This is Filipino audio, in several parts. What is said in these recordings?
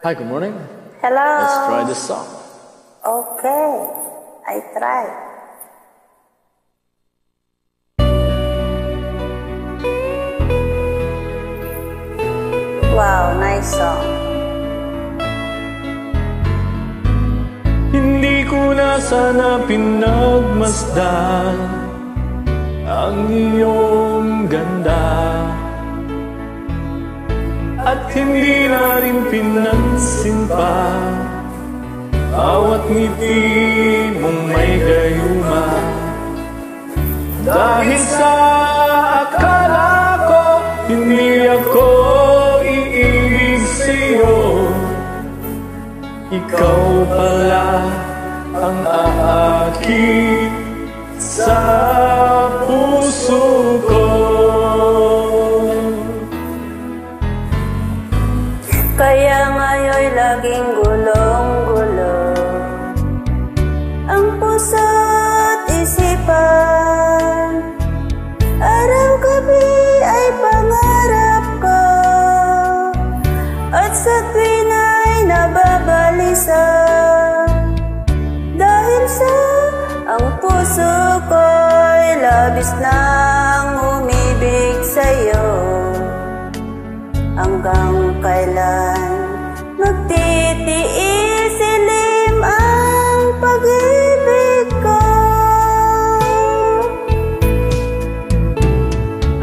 Hi, good morning. Hello. Let's try this song. Okay, I try. Wow, nice song. Hindi ko na sana pinagmasdan ang iyong ganda, at hindi na rin pinansin pa bawat ngiti mong may gayuma. Dahil sa akala ko hindi ako iibig sa'yo, ikaw pala ang aakit sa puso ko. Kaya ngayon'y laging gulong-gulo ang puso't isipan. Araw-gabi ay pangarap ko, at sa tuwin ay nababalisa. Dahil sa ang puso ko'y labis nang umibig sa'yo. Hanggang kailan magtitiis silim ang pag-ibig ko?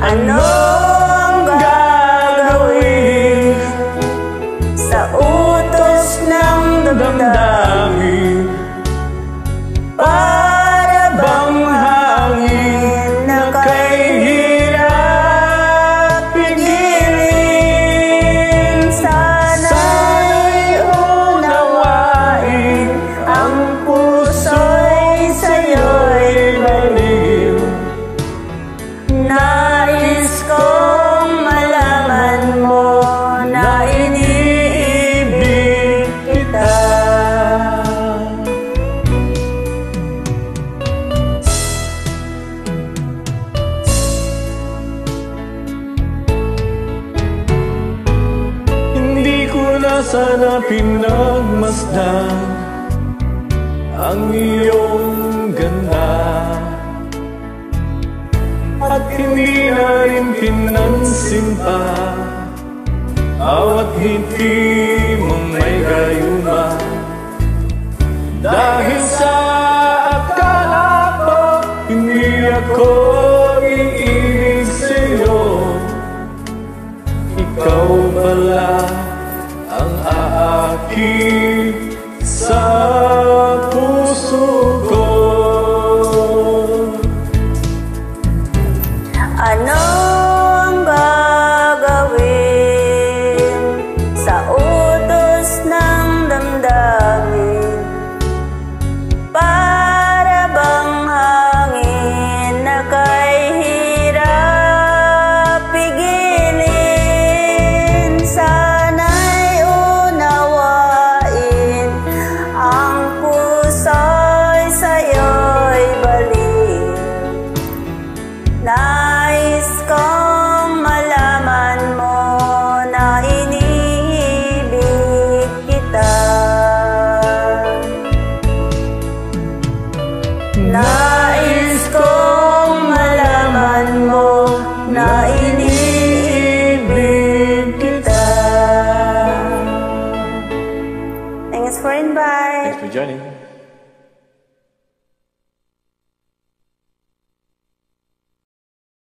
Ano ang gagawin sa utos ng damdamin? Para bang hangin na kay hirap pigilin? Sana'y unawain ang puso'y sa'yo'y baliw. Nais kong malaman mo na iniibig kita. Hindi ko na sana pinagmasdan ang iyong ganda, at hindi na rin pinansin pa bawat ngiti mong may gayuma. Dahil sa akala ko hindi ako iibig sa'yo, ikaw pala ang aakit sa puso ko. Ano ang gagawin sa utos ng damdamin? Para bang hangin na kay hirap pigilin? Sana'y unawain ang puso'y sa'yo'y baliw. Nais kong malaman mo na iniibig kita. Nais kong malaman mo na iniibig kita. Thanks for invite. Thanks for joining.